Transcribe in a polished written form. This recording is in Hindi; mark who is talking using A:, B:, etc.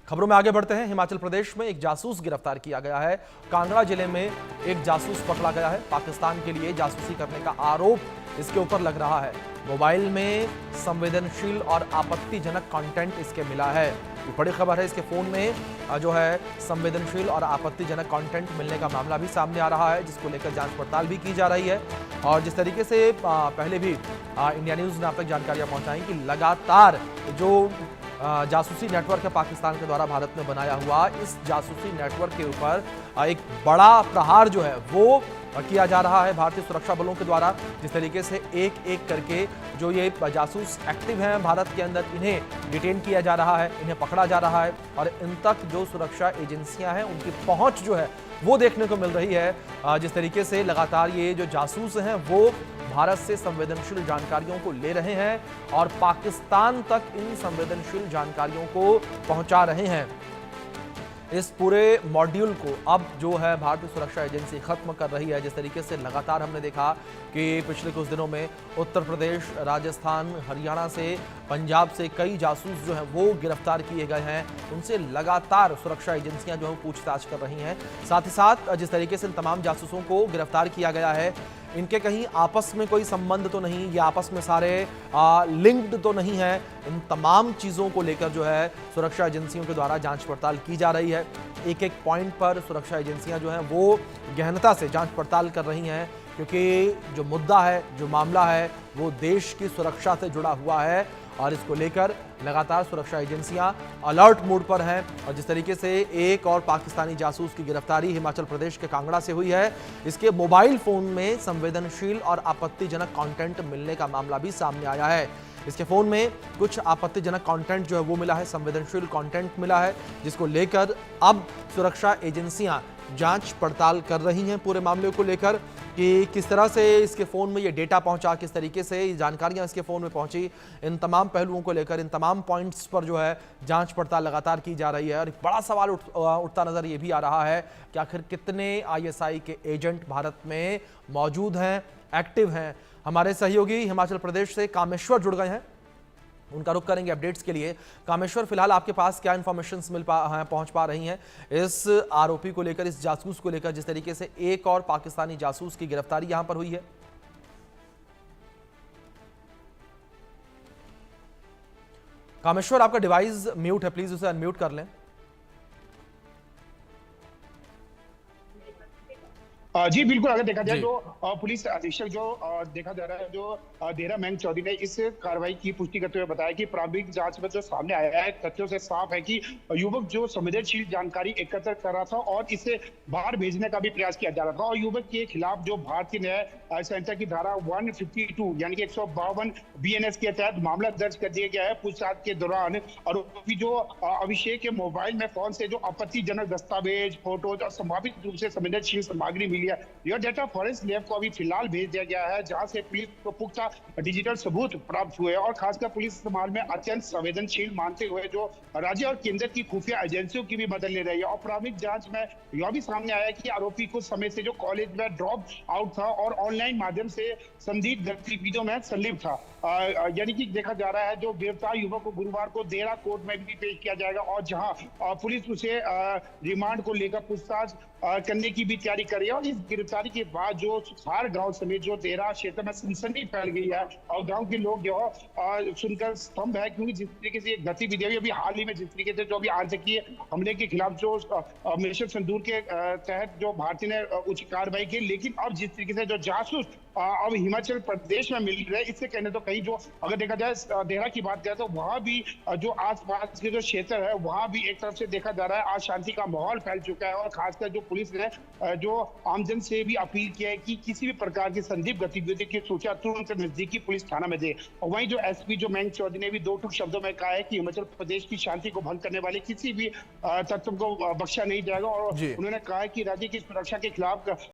A: खबरों में आगे बढ़ते हैं। हिमाचल प्रदेश में एक जासूस गिरफ्तार किया गया है। कांगड़ा जिले में एक जासूस पकड़ा गया है। पाकिस्तान के लिए जासूसी करने का आरोप इसके ऊपर लग रहा है। मोबाइल में संवेदनशील और आपत्तिजनक कंटेंट इसके मिला है। ये बड़ी खबर है। इसके फोन में जो है संवेदनशील और आपत्तिजनक कंटेंट मिलने का मामला भी सामने आ रहा है, जिसको लेकर जांच पड़ताल भी की जा रही है। और जिस तरीके से पहले भी इंडिया न्यूज ने आप तक जानकारियां पहुंचाई कि लगातार जो जासूसी नेटवर्क है पाकिस्तान के द्वारा भारत में बनाया हुआ, इस जासूसी नेटवर्क के ऊपर एक बड़ा प्रहार जो है वो किया जा रहा है भारतीय सुरक्षा बलों के द्वारा। जिस तरीके से एक एक करके जो ये जासूस एक्टिव हैं भारत के अंदर, इन्हें डिटेन किया जा रहा है, इन्हें पकड़ा जा रहा है और इन तक जो सुरक्षा एजेंसियां हैं उनकी पहुंच जो है वो देखने को मिल रही है। जिस तरीके से लगातार ये जो जासूस हैं वो भारत से संवेदनशील जानकारियों को ले रहे हैं और पाकिस्तान तक इन संवेदनशील जानकारियों को पहुंचा रहे हैं। इस पूरे मॉड्यूल को अब जो है भारतीय सुरक्षा एजेंसी खत्म कर रही है। जिस तरीके से लगातार हमने देखा कि पिछले कुछ दिनों में उत्तर प्रदेश, राजस्थान, हरियाणा से, पंजाब से कई जासूस जो हैं वो गिरफ्तार किए गए हैं। उनसे लगातार सुरक्षा एजेंसियां जो है पूछताछ कर रही हैं। साथ ही साथ जिस तरीके से इन तमाम जासूसों को गिरफ्तार किया गया है, इनके कहीं आपस में कोई संबंध तो नहीं, ये आपस में सारे लिंक्ड तो नहीं है। इन तमाम चीज़ों को लेकर जो है सुरक्षा एजेंसियों के द्वारा जांच पड़ताल की जा रही है। एक एक पॉइंट पर सुरक्षा एजेंसियां जो हैं वो गहनता से जांच पड़ताल कर रही हैं, क्योंकि जो मुद्दा है, जो मामला है, वो देश की सुरक्षा से जुड़ा हुआ है और इसको लेकर लगातार सुरक्षा एजेंसियां अलर्ट मोड पर हैं। और जिस तरीके से एक और पाकिस्तानी जासूस की गिरफ्तारी हिमाचल प्रदेश के कांगड़ा से हुई है, इसके मोबाइल फोन में संवेदनशील और आपत्तिजनक कंटेंट मिलने का मामला भी सामने आया है। इसके फोन में कुछ आपत्तिजनक कंटेंट जो है वो मिला है, संवेदनशील कंटेंट मिला है, जिसको लेकर अब सुरक्षा एजेंसियां जांच पड़ताल कर रही हैं पूरे मामले को लेकर कि किस तरह से इसके फ़ोन में ये डेटा पहुंचा, किस तरीके से ये जानकारियां इसके फ़ोन में पहुंची। इन तमाम पहलुओं को लेकर, इन तमाम पॉइंट्स पर जो है जांच पड़ताल लगातार की जा रही है। और एक बड़ा सवाल उठता नज़र ये भी आ रहा है कि आखिर कितने ISI के एजेंट भारत में मौजूद हैं, एक्टिव हैं। हमारे सहयोगी हिमाचल प्रदेश से कामेश्वर जुड़ गए हैं, उनका रुख करेंगे अपडेट्स के लिए। कामेश्वर, फिलहाल आपके पास क्या इन्फॉर्मेशंस पहुंच पा रही हैं इस आरोपी को लेकर, इस जासूस को लेकर, जिस तरीके से एक और पाकिस्तानी जासूस की गिरफ्तारी यहां पर हुई है? कामेश्वर, आपका डिवाइस म्यूट है, प्लीज उसे अनम्यूट कर लें।
B: जी बिल्कुल। अगर देखा जाए तो पुलिस अधीक्षक जो देखा जा रहा है, जो देरा मैंग चौधरी ने इस कार्रवाई की पुष्टि करते हुए बताया कि प्रारंभिक जांच में जो सामने आया है, तथ्यों से साफ है कि युवक जो संवेदनशील जानकारी एकत्र कर रहा था और इसे बाहर भेजने का भी प्रयास किया जा रहा था। और युवक के खिलाफ जो भारतीय न्याय संहिता की धारा 152 यानी कि 152 BNS के तहत मामला दर्ज कर दिया गया है। पूछताछ के दौरान आरोपी जो अभिषेक के मोबाइल में फोन से जो आपत्तिजनक दस्तावेज, फोटोज और संभावित रूप से संवेदनशील सामग्री मिली है, यह डेटा फॉरेंसिक लैब को अभी फिलहाल भेज दिया गया है, जहां से पुलिस को पुख्ता डिजिटल सबूत प्राप्त हुए। और खासकर पुलिस इस मामले में अत्यंत संवेदनशील मानते हुए जो राज्य और केंद्र की खुफिया एजेंसियों की भी मदद ले रही है। और प्रारंभिक जांच में यह भी सामने आया कि आरोपी कुछ समय से जो कॉलेज में ड्रॉप आउट था और ऑनलाइन माध्यम से संदिग्ध गतिविधियों में संलिप्त था। यानी कि देखा जा रहा है जो गिरफ्तार युवक को गुरुवार को देरा कोर्ट में भी पेश किया जाएगा, और जहां पुलिस उसे रिमांड को लेकर पूछताछ करने की भी तैयारी कर रही है। और इस गिरफ्तारी के बाद जो सुखार गांव समेत जो देरा क्षेत्र में सनसनी फैल गई है और गांव के लोग जो सुनकर स्तंभ है, क्योंकि जिस तरीके से गतिविधियां अभी हाल ही में जिस तरीके से जो अभी आतंकी हमले के खिलाफ जो मिशन सिंदूर के तहत जो भारतीय ने उच्च कार्रवाई की, लेकिन अब जिस तरीके से जो जासूस अब हिमाचल प्रदेश में मिल रहे, इससे कहने तो कहीं जो अगर देखा जाए देहरा की बात करें तो वहां भी जो आसपास के जो क्षेत्र है वहां भी एक तरफ से देखा जा रहा है अशांति का माहौल फैल चुका है। और खासकर जो पुलिस ने जो आमजन से भी अपील किया है कि किसी भी प्रकार की संदिग्ध गतिविधि की सूचना तुरंत नजदीकी पुलिस थाना में दे। और वहीं जो SP जो मैंग चौधरी ने भी दो टूक शब्दों में कहा है कि हिमाचल प्रदेश की शांति को भंग करने वाले किसी भी तत्व को बख्शा नहीं जाएगा। और उन्होंने कहा है कि राज्य की सुरक्षा के खिलाफ